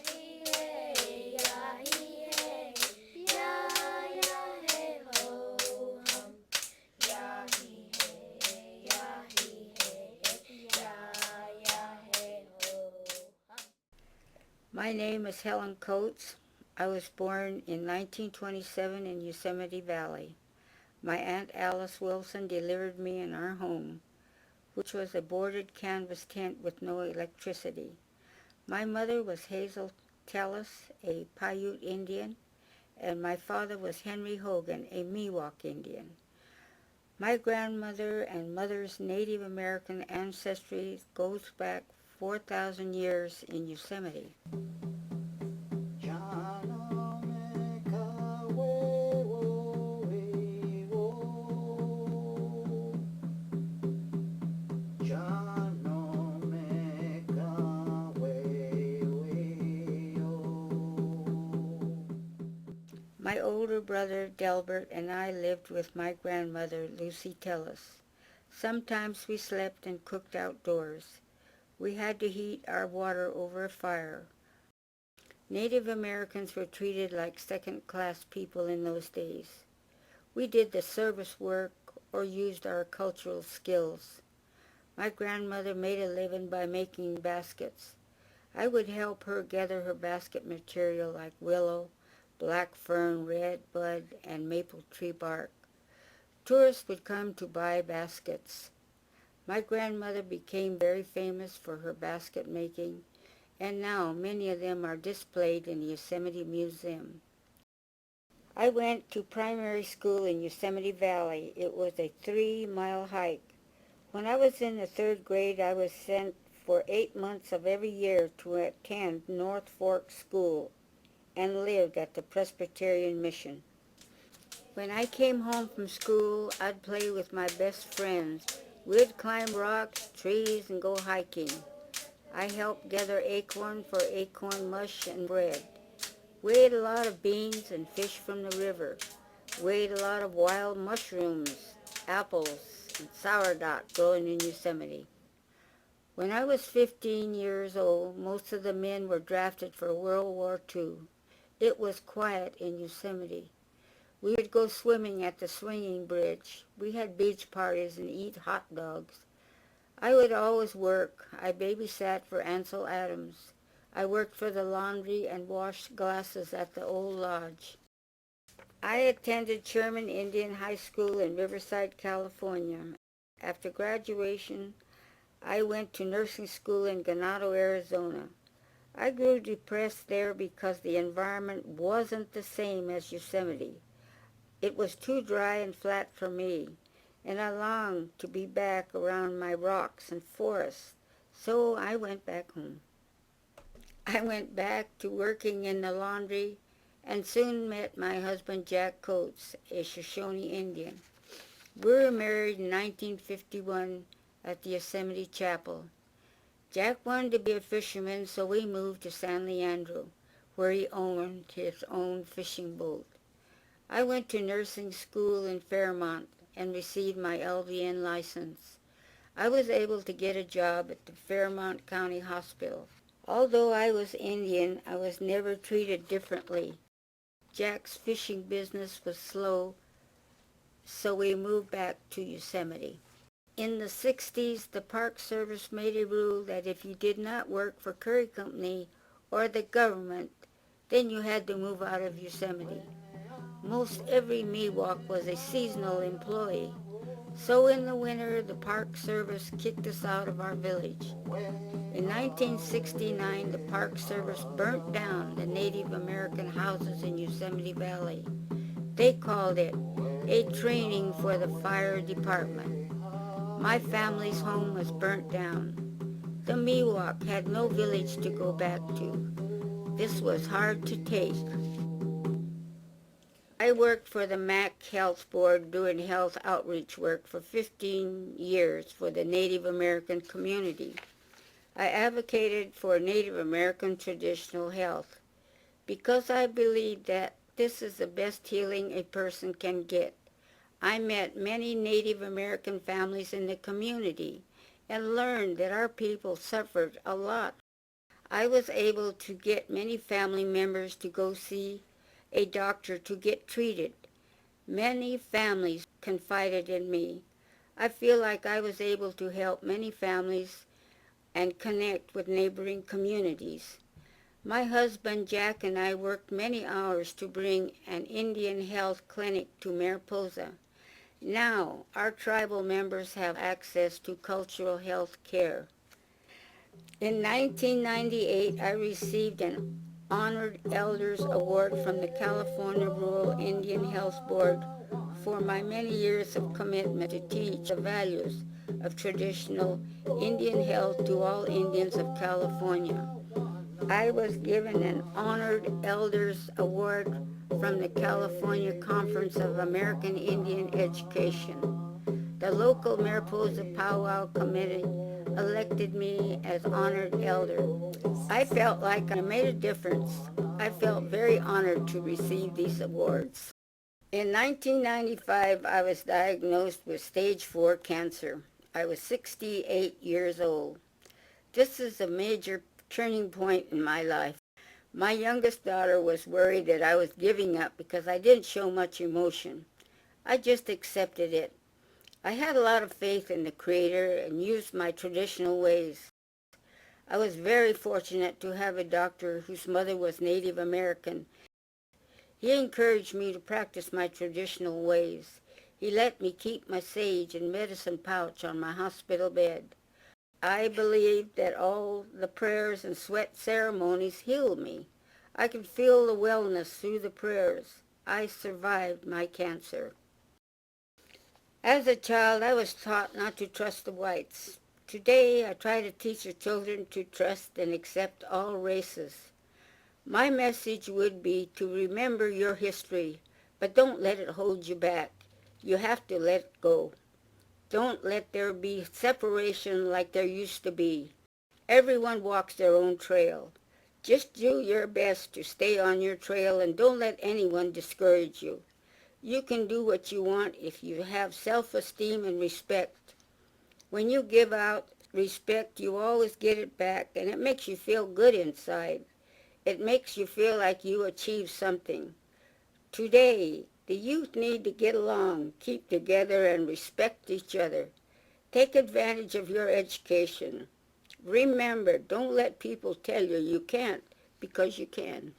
hee hey, ya hee hey, ya hey ho hum. Ya hee hey, ya hee hey, ya hey ho hum. My name is Helen Coats. I was born in 1927 in Yosemite Valley. My Aunt Alice Wilson delivered me in our home, which was a boarded canvas tent with no electricity. My mother was Hazel Tellis, a Paiute Indian, and my father was Henry Hogan, a Miwuk Indian. My grandmother and mother's Native American ancestry goes back 4,000 years in Yosemite. My older brother Delbert and I lived with my grandmother Lucy Tellis. Sometimes we slept and cooked outdoors. We had to heat our water over a fire. Native Americans were treated like second-class people in those days. We did the service work or used our cultural skills. My grandmother made a living by making baskets. I would help her gather her basket material like willow, black fern, red bud, and maple tree bark. Tourists would come to buy baskets. My grandmother became very famous for her basket making, and now many of them are displayed in the Yosemite Museum. I went to primary school in Yosemite Valley. It was a 3-mile hike. When I was in the 3rd grade, I was sent for 8 months of every year to attend North Fork School and lived at the Presbyterian Mission. When I came home from school, I'd play with my best friends. We'd climb rocks, trees, and go hiking. I helped gather acorn for acorn mush and bread. We ate a lot of beans and fish from the river. We ate a lot of wild mushrooms, apples, and sourdough growing in Yosemite. When I was 15 years old, most of the men were drafted for World War II. It was quiet in Yosemite. We would go swimming at the swinging bridge. We had beach parties and eat hot dogs. I would always work. I babysat for Ansel Adams. I worked for the laundry and washed glasses at the old lodge. I attended Sherman Indian High School in Riverside, California. After graduation, I went to nursing school in Ganado, Arizona. I grew depressed there because the environment wasn't the same as Yosemite. It was too dry and flat for me, and I longed to be back around my rocks and forests, so I went back home. I went back to working in the laundry and soon met my husband Jack Coats, a Shoshone Indian. We were married in 1951 at the Yosemite Chapel. Jack wanted to be a fisherman, so we moved to San Leandro, where he owned his own fishing boat. I went to nursing school in Fairmont and received my LVN license. I was able to get a job at the Fairmont County Hospital. Although I was Indian, I was never treated differently. Jack's fishing business was slow, so we moved back to Yosemite. In the 60s, the Park Service made a rule that if you did not work for Curry Company or the government, then you had to move out of Yosemite. Most every Miwok was a seasonal employee, so in the winter the Park Service kicked us out of our village. In 1969, the Park Service burnt down the Native American houses in Yosemite Valley. They called it a training for the fire department. My family's home was burnt down. The Miwok had no village to go back to. This was hard to take. I worked for the MAC Health Board doing health outreach work for 15 years for the Native American community. I advocated for Native American traditional health because I believe that this is the best healing a person can get. I met many Native American families in the community and learned that our people suffered a lot. I was able to get many family members to go see a doctor to get treated. Many families confided in me. I feel like I was able to help many families and connect with neighboring communities. My husband Jack and I worked many hours to bring an Indian health clinic to Mariposa. Now, our tribal members have access to cultural health care. In 1998, I received an Honored Elders Award from the California Rural Indian Health Board for my many years of commitment to teach the values of traditional Indian health to all Indians of California. I was given an Honored Elders Award from the California Conference of American Indian Education. The local Mariposa Powwow Committee elected me as honored elder. I felt like I made a difference. I felt very honored to receive these awards. In 1995, I was diagnosed with stage 4 cancer. I was 68 years old. This is a major turning point in my life. My youngest daughter was worried that I was giving up because I didn't show much emotion. I just accepted it. I had a lot of faith in the Creator and used my traditional ways. I was very fortunate to have a doctor whose mother was Native American. He encouraged me to practice my traditional ways. He let me keep my sage and medicine pouch on my hospital bed. I believed that all the prayers and sweat ceremonies healed me. I could feel the wellness through the prayers. I survived my cancer. As a child, I was taught not to trust the whites. Today, I try to teach the children to trust and accept all races. My message would be to remember your history, but don't let it hold you back. You have to let it go. Don't let there be separation like there used to be. Everyone walks their own trail. Just do your best to stay on your trail and don't let anyone discourage you. You can do what you want if you have self-esteem and respect. When you give out respect, you always get it back, and it makes you feel good inside. It makes you feel like you achieved something. Today, the youth need to get along, keep together, and respect each other. Take advantage of your education. Remember, don't let people tell you you can't, because you can.